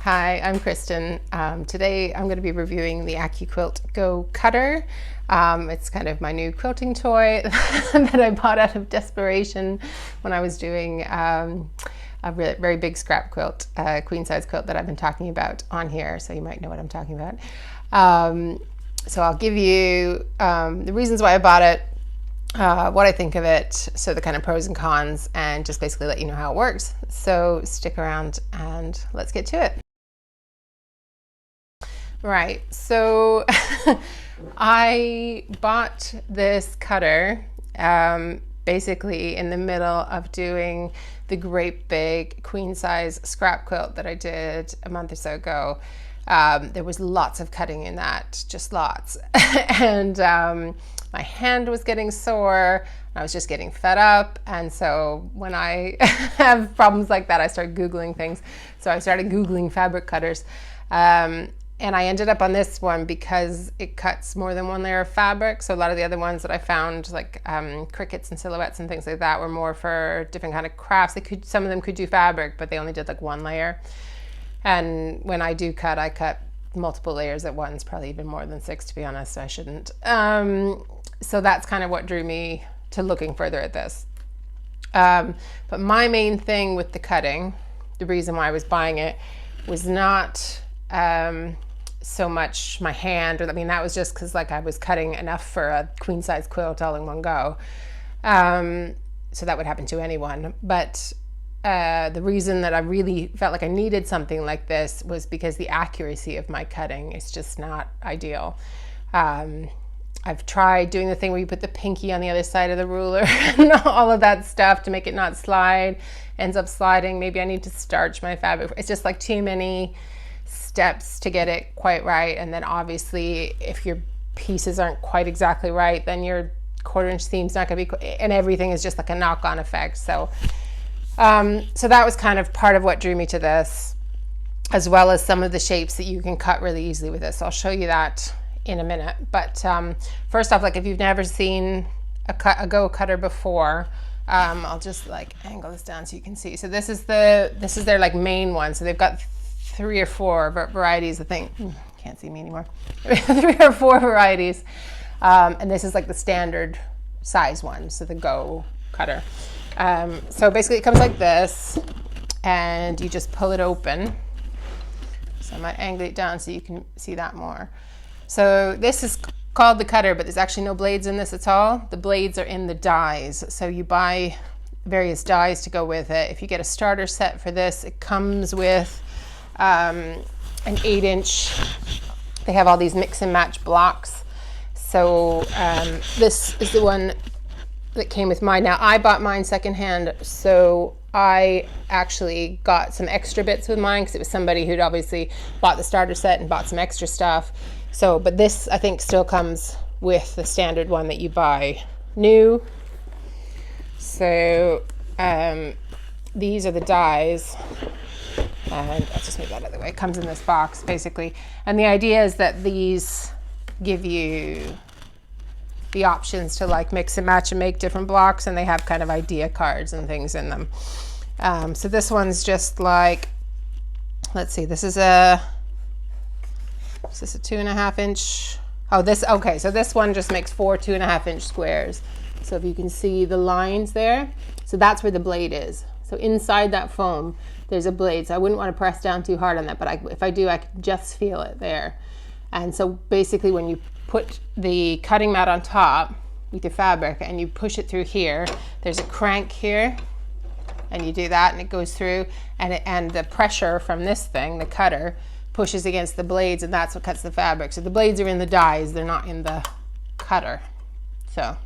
Hi, I'm Kristen. Today I'm going to be reviewing the AccuQuilt Go cutter. It's kind of my new quilting toy that I bought out of desperation when I was doing a very big scrap quilt, queen size quilt that I've been talking about on here, so you might know what I'm talking about. So I'll give you the reasons why I bought it, what I think of it, so the kind of pros and cons, and just basically let you know how it works. So stick around and let's get to it. Right, so I bought this cutter basically in the middle of doing the great big queen size scrap quilt that I did a month or so ago. There was lots of cutting in that, just lots. And my hand was getting sore. I was just getting fed up. And so when I have problems like that, I start Googling things. So I started Googling fabric cutters. And I ended up on this one because it cuts more than one layer of fabric. So a lot of the other ones that I found, like crickets and silhouettes and things like that, were more for different kind of crafts. Some of them could do fabric, but they only did like one layer. And when I do cut, I cut multiple layers at once, probably even more than 6, to be honest. I shouldn't. So that's kind of what drew me to looking further at this. But my main thing with the cutting, the reason why I was buying it, was not so much my hand, or I mean, that was just because like I was cutting enough for a queen size quilt all in one go. So that would happen to anyone. But the reason that I really felt like I needed something like this was because the accuracy of my cutting is just not ideal. I've tried doing the thing where you put the pinky on the other side of the ruler and all of that stuff to make it not slide, ends up sliding. Maybe I need to starch my fabric. It's just like too many steps to get it quite right. And then obviously if your pieces aren't quite exactly right, then your 1/4 inch seam's not going to be, and everything is just like a knock-on effect. So so that was kind of part of what drew me to this, as well as some of the shapes that you can cut really easily with this. I'll show you that in a minute. But first off, like if you've never seen a Go cutter before, I'll just like angle this down so you can see. So this is their like main one. So they've got 3 or 4 varieties, I think. Can't see me anymore. 3 or 4 varieties. And this is like the standard size one, so the Go cutter. So basically it comes like this, and you just pull it open. So I might angle it down so you can see that more. So this is called the cutter, but there's actually no blades in this at all. The blades are in the dies. So you buy various dies to go with it. If you get a starter set for this, it comes with an 8-inch. They have all these mix and match blocks. So this is the one that came with mine. Now I bought mine secondhand, so I actually got some extra bits with mine because it was somebody who'd obviously bought the starter set and bought some extra stuff. So, but this I think still comes with the standard one that you buy new. So these are the dies, and I'll just move that out of the way. It comes in this box basically, and the idea is that these give you the options to like mix and match and make different blocks, and they have kind of idea cards and things in them. So this one's just like, let's see, is this a 2.5 inch? Oh, okay, so this one just makes 4 2.5 inch squares. So if you can see the lines there, so that's where the blade is. So inside that foam, there's a blade. So I wouldn't want to press down too hard on that, but if I do, I can just feel it there. And so basically when you put the cutting mat on top with your fabric and you push it through here, there's a crank here, and you do that and it goes through, and the pressure from this thing, the cutter, pushes against the blades, and that's what cuts the fabric. So the blades are in the dies, they're not in the cutter. So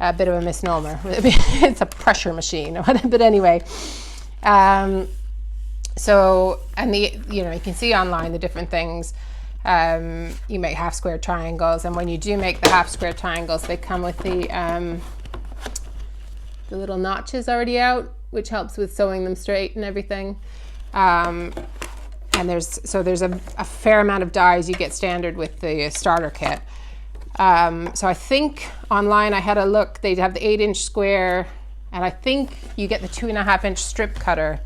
a bit of a misnomer. It's a pressure machine, but anyway. So, and you can see online the different things. You make half square triangles, and when you do make the half square triangles, they come with the little notches already out, which helps with sewing them straight and everything. And there's a fair amount of dies you get standard with the starter kit. So I think online I had a look, they have the 8-inch square, and I think you get the 2.5 inch strip cutter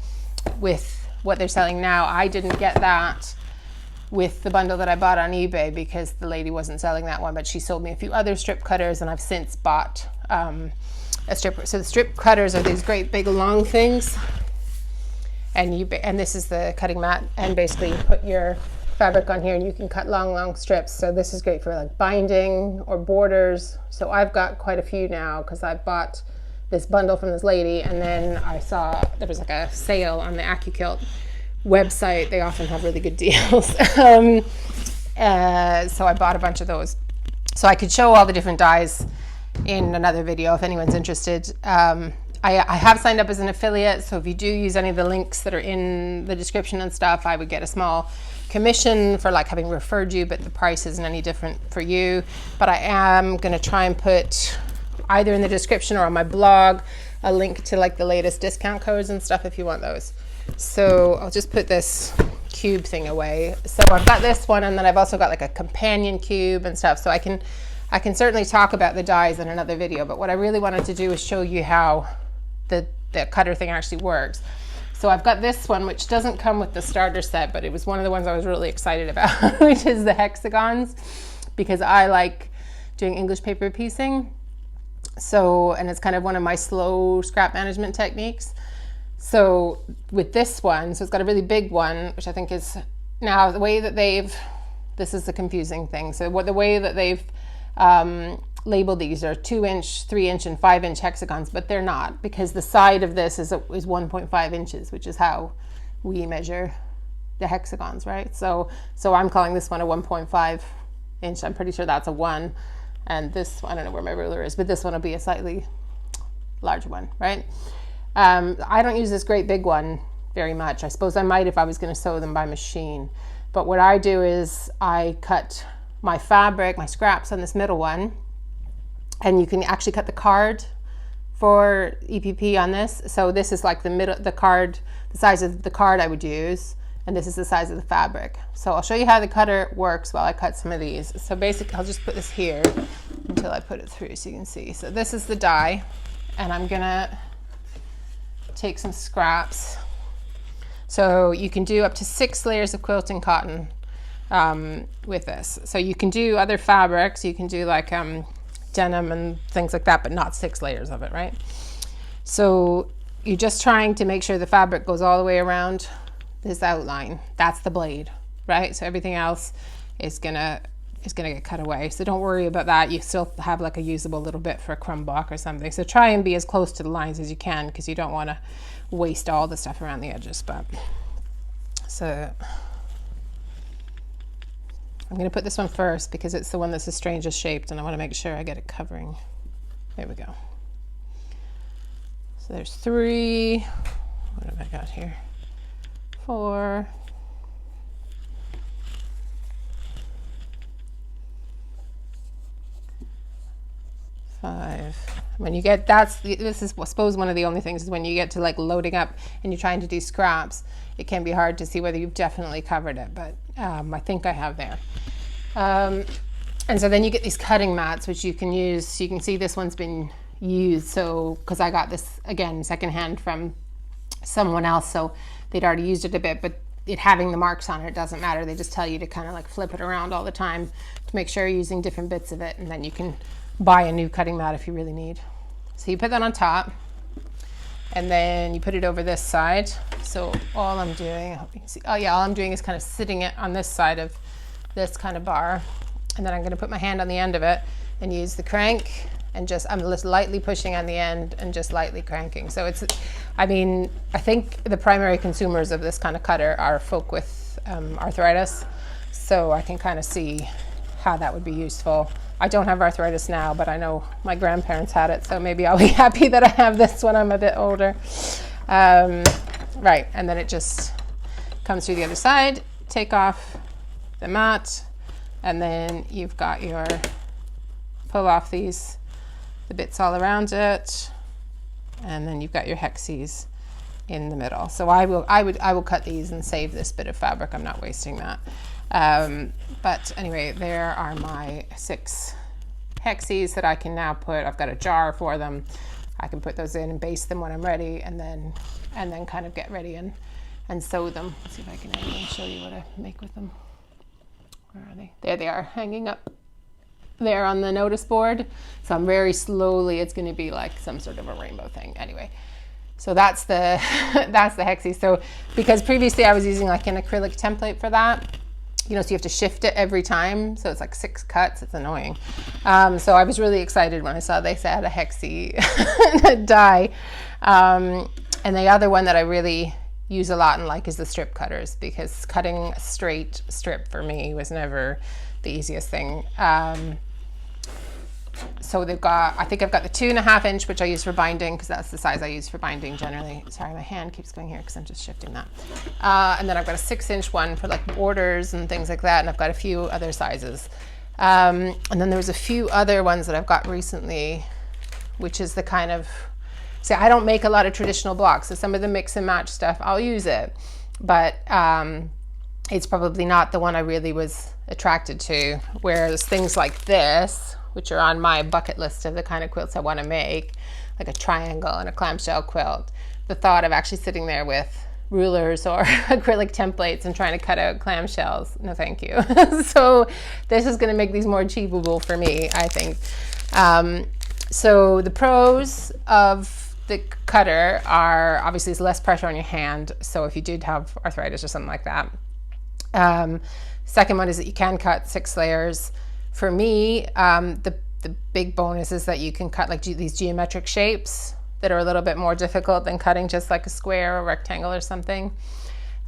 with what they're selling now. I didn't get that with the bundle that I bought on eBay because the lady wasn't selling that one, but she sold me a few other strip cutters, and I've since bought a strip. So the strip cutters are these great big long things, and this is the cutting mat, and basically you put your fabric on here and you can cut long strips. So this is great for like binding or borders. So I've got quite a few now because I bought this bundle from this lady, and then I saw there was like a sale on the AccuQuilt website. They often have really good deals. So I bought a bunch of those. So I could show all the different dyes in another video if anyone's interested. I have signed up as an affiliate, so if you do use any of the links that are in the description and stuff, I would get a small commission for like having referred you, but the price isn't any different for you. But I am going to try and put either in the description or on my blog a link to like the latest discount codes and stuff if you want those. So I'll just put this cube thing away. So I've got this one, and then I've also got like a companion cube and stuff. So I can certainly talk about the dyes in another video, but what I really wanted to do is show you how the cutter thing actually works. So I've got this one, which doesn't come with the starter set, but it was one of the ones I was really excited about, which is the Hexagons, because I like doing English paper piecing. So, and it's kind of one of my slow scrap management techniques. So with this one, so it's got a really big one, which I think is, now the way that this is the confusing thing. So the way that they've labeled these are 2-inch, 3-inch, and 5-inch hexagons, but they're not, because the side of this is 1.5 inches, which is how we measure the hexagons, right? So I'm calling this one a 1.5 inch. I'm pretty sure that's a 1, and this, I don't know where my ruler is, but this one will be a slightly larger one, right? I don't use this great big one very much. I suppose I might if I was going to sew them by machine, but what I do is I cut my fabric, my scraps on this middle one, and you can actually cut the card for EPP on this. So this is like the card, the size of the card I would use, and this is the size of the fabric. So I'll show you how the cutter works while I cut some of these. So basically I'll just put this here until I put it through so you can see. So this is the die, and I'm gonna take some scraps. So you can do up to 6 layers of quilting cotton with this. So you can do other fabrics, you can do like denim and things like that, but not 6 layers of it, right? So you're just trying to make sure the fabric goes all the way around this outline. That's the blade, right? So everything else is gonna get cut away. So don't worry about that. You still have like a usable little bit for a crumb block or something. So try and be as close to the lines as you can, because you don't want to waste all the stuff around the edges. But so I'm going to put this one first because it's the one that's the strangest shaped, and I want to make sure I get it covering. There we go. So there's 3. What have I got here? 4. 5. When you get, this is I suppose one of the only things is when you get to like loading up and you're trying to do scraps, it can be hard to see whether you've definitely covered it, but I think I have there. And so then you get these cutting mats, which you can use. So you can see this one's been used. So, because I got this again secondhand from someone else, so they'd already used it a bit, but it having the marks on it doesn't matter. They just tell you to kind of like flip it around all the time to make sure you're using different bits of it, and then you can buy a new cutting mat if you really need. So you put that on top, and then you put it over this side. So all I'm doing, I hope you can see, oh yeah, all I'm doing is kind of sitting it on this side of this kind of bar, and then I'm going to put my hand on the end of it and use the crank, and I'm just lightly pushing on the end and just lightly cranking. So it's, I mean, I think the primary consumers of this kind of cutter are folk with arthritis, so I can kind of see how that would be useful. I don't have arthritis now, but I know my grandparents had it, so maybe I'll be happy that I have this when I'm a bit older. Right, and then it just comes through the other side, take off the mat, and then you've got your, pull off the bits all around it, and then you've got your hexes in the middle. So I will cut these and save this bit of fabric. I'm not wasting that. But anyway, there are my 6 hexes that I can now put. I've got a jar for them. I can put those in and baste them when I'm ready, and then kind of get ready and and sew them. Let's see if I can show you what I make with them. Where are they? There they are, hanging up there on the notice board. So I'm very slowly, it's going to be like some sort of a rainbow thing. Anyway, so that's the that's the hexie. So because previously I was using like an acrylic template for that, you know, so you have to shift it every time. So it's like 6 cuts. It's annoying. So I was really excited when I saw they had a hexie die. And the other one that I really use a lot and like is the strip cutters, because cutting a straight strip for me was never the easiest thing. So they've got, I think I've got the 2.5 inch, which I use for binding, because that's the size I use for binding generally. Sorry, my hand keeps going here because I'm just shifting that. And then I've got a 6-inch one for like borders and things like that. And I've got a few other sizes. And then there was a few other ones that I've got recently, which is the kind of, see, I don't make a lot of traditional blocks. So some of the mix and match stuff, I'll use it. But it's probably not the one I really was attracted to. Whereas things like this, which are on my bucket list of the kind of quilts I want to make, like a triangle and a clamshell quilt. The thought of actually sitting there with rulers or acrylic templates and trying to cut out clamshells, no thank you. So this is going to make these more achievable for me, I think. So the pros of the cutter are obviously it's less pressure on your hand. So if you did have arthritis or something like that. Second one is that you can cut 6 layers. For me, the big bonus is that you can cut like these geometric shapes that are a little bit more difficult than cutting just like a square or rectangle or something.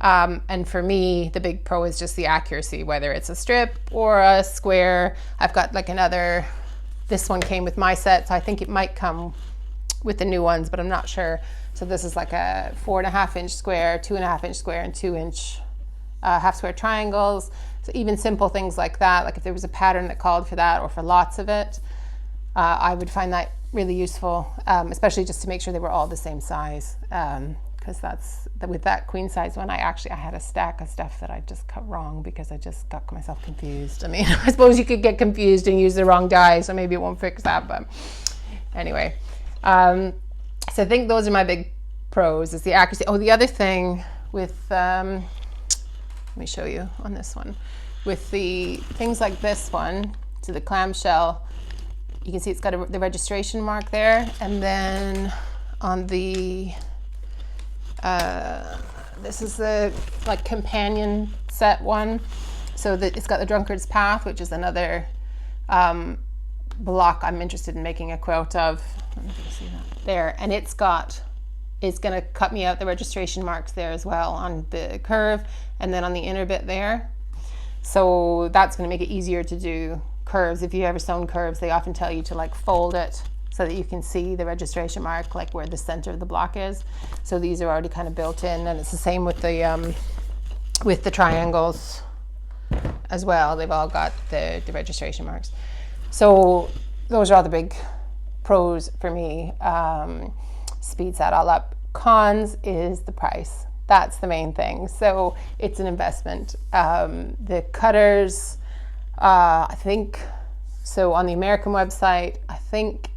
And for me, the big pro is just the accuracy, whether it's a strip or a square. I've got like another, this one came with my set, so I think it might come with the new ones, but I'm not sure. So this is like a 4.5 inch square, 2.5 inch square, and 2 inch half square triangles. So even simple things like that, like if there was a pattern that called for that or for lots of it, I would find that really useful, especially just to make sure they were all the same size. Because with that queen size one, I had a stack of stuff that I just cut wrong because I just got myself confused. I mean, I suppose you could get confused and use the wrong die, so maybe it won't fix that, but anyway. So I think those are my big pros, is the accuracy. Oh, the other thing with, let me show you on this one. With the things like this one, so the clamshell, you can see it's got the registration mark there. And then on the, this is the like companion set one. So that it's got the Drunkard's Path, which is another block I'm interested in making a quilt of. Let me see that. There, and it's going to cut me out the registration marks there as well on the curve and then on the inner bit there. So that's going to make it easier to do curves. If you ever sewn curves, they often tell you to like fold it so that you can see the registration mark, like where the center of the block is. So these are already kind of built in, and it's the same with the triangles as well. They've all got the registration marks. So those are all the big pros for me. Speeds that all up. Cons is the price. That's the main thing. So it's an investment. The cutters, I think, so on the American website, I think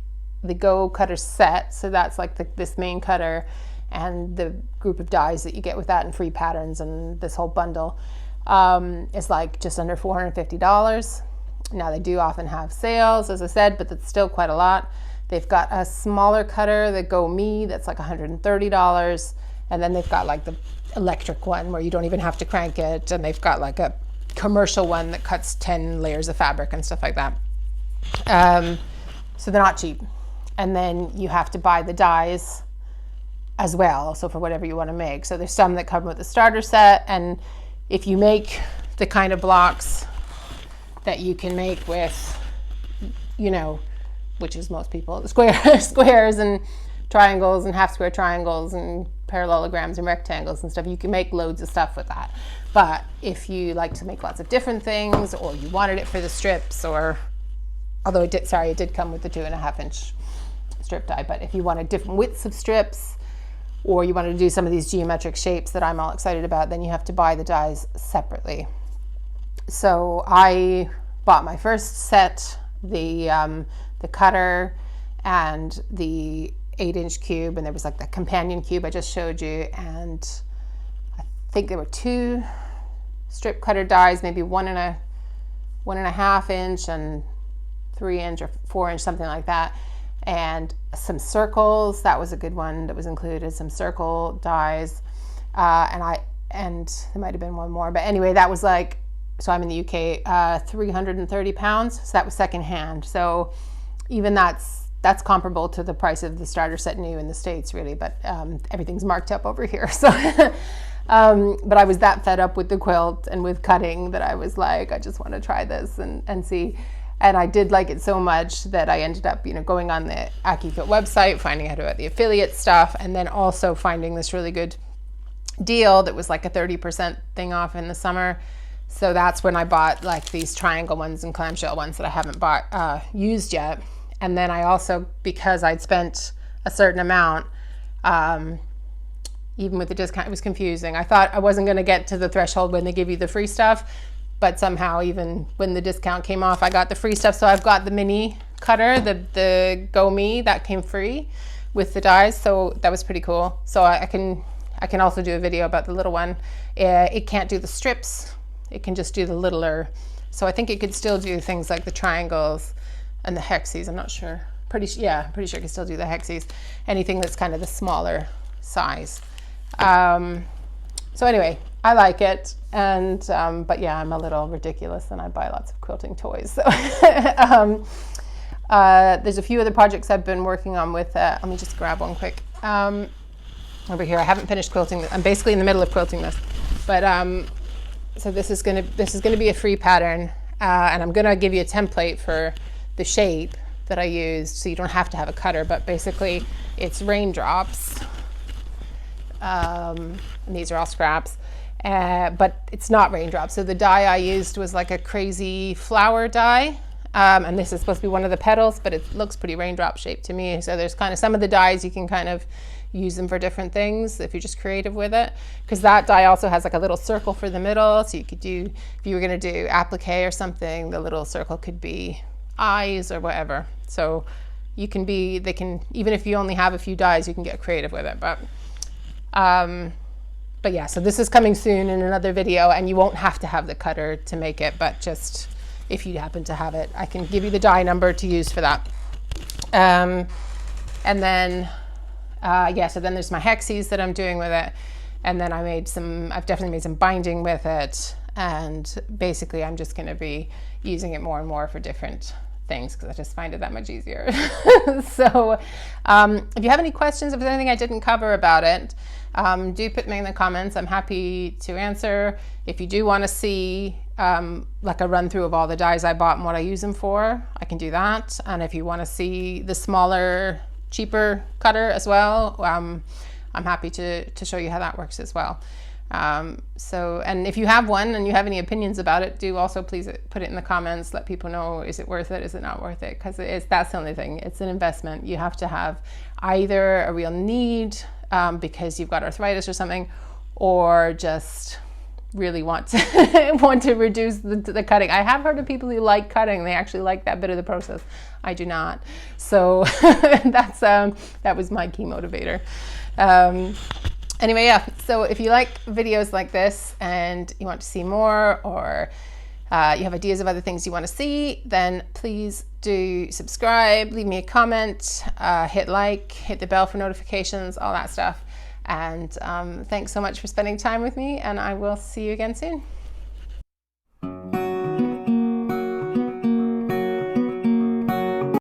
the Go cutter set, so that's like this main cutter and the group of dies that you get with that and free patterns and this whole bundle, is like just under $450. Now they do often have sales, as I said, but that's still quite a lot. They've got a smaller cutter, the Go Me, that's like $130. And then they've got like the electric one where you don't even have to crank it. And they've got like a commercial one that cuts 10 layers of fabric and stuff like that. So they're not cheap. And then you have to buy the dies as well, so for whatever you want to make. So there's some that come with the starter set, and if you make the kind of blocks that you can make with, you know, which is most people, squares and triangles and half square triangles and parallelograms and rectangles and stuff, you can make loads of stuff with that. But if you like to make lots of different things, or you wanted it for the strips, or although it did come with the 2.5 inch strip die, but if you wanted different widths of strips, or you wanted to do some of these geometric shapes that I'm all excited about, then you have to buy the dies separately. So I bought my first set, the cutter and the 8-inch cube, and there was like the companion cube I just showed you, and I think there were 2 strip cutter dies, maybe 1.5 inch and 3 inch or 4 inch, something like that. And some circles, that was a good one that was included, some circle dies. And there might have been one more, but anyway, that was like, so I'm in the UK, 330 pounds. So that was secondhand. So even that's comparable to the price of the starter set new in the States, really, but everything's marked up over here. So, but I was that fed up with the quilt and with cutting that I was like, I just want to try this and see. And I did like it so much that I ended up, going on the AccuQuilt website, finding out about the affiliate stuff, and then also finding this really good deal that was like a 30% thing off in the summer. So that's when I bought like these triangle ones and clamshell ones that I haven't bought used yet. And then I also, because I'd spent a certain amount, even with the discount, it was confusing. I thought I wasn't going to get to the threshold when they give you the free stuff, but somehow even when the discount came off, I got the free stuff. So I've got the mini cutter, the Go Me, that came free with the dies. So that was pretty cool. So I can also do a video about the little one. It can't do the strips. It can just do the littler. So I think it could still do things like the triangles and the hexes. I'm not sure. Pretty sure it can still do the hexes. Anything that's kind of the smaller size. So anyway, I like it. And but yeah, I'm a little ridiculous and I buy lots of quilting toys. So there's a few other projects I've been working on with. Let me just grab one quick. Over here, I haven't finished quilting. I'm basically in the middle of quilting this, but so this is gonna be a free pattern, and I'm gonna give you a template for the shape that I used, so you don't have to have a cutter. But basically, it's raindrops, and these are all scraps, but it's not raindrops. So the die I used was like a crazy flower die. And this is supposed to be one of the petals, but it looks pretty raindrop shaped to me. So there's kind of some of the dies you can kind of use them for different things if you're just creative with it, because that die also has like a little circle for the middle, so you could do, if you were going to do applique or something, the little circle could be eyes or whatever. So you can be, they can, even if you only have a few dies, you can get creative with it. But yeah, so this is coming soon in another video, and you won't have to have the cutter to make it, but just if you happen to have it, I can give you the die number to use for that. And then yeah, so then there's my hexes that I'm doing with it, and then I've definitely made some binding with it, and basically I'm just going to be using it more and more for different things because I just find it that much easier. So if you have any questions, if there's anything I didn't cover about it, do put me in the comments. I'm happy to answer. If you do want to see like a run through of all the dies I bought and what I use them for, I can do that. And if you want to see the smaller, cheaper cutter as well, I'm happy to show you how that works as well. So, and if you have one and you have any opinions about it, do also please put it in the comments. Let people know, is it worth it? Is it not worth it? Because that's the only thing. It's an investment. You have to have either a real need because you've got arthritis or something, or just really want to reduce the cutting. I have heard of people who like cutting. They actually like that bit of the process. I do not. So that was my key motivator. Anyway, yeah, so if you like videos like this and you want to see more, or you have ideas of other things you want to see, then please do subscribe, leave me a comment, hit like, hit the bell for notifications, all that stuff. And thanks so much for spending time with me, and I will see you again soon.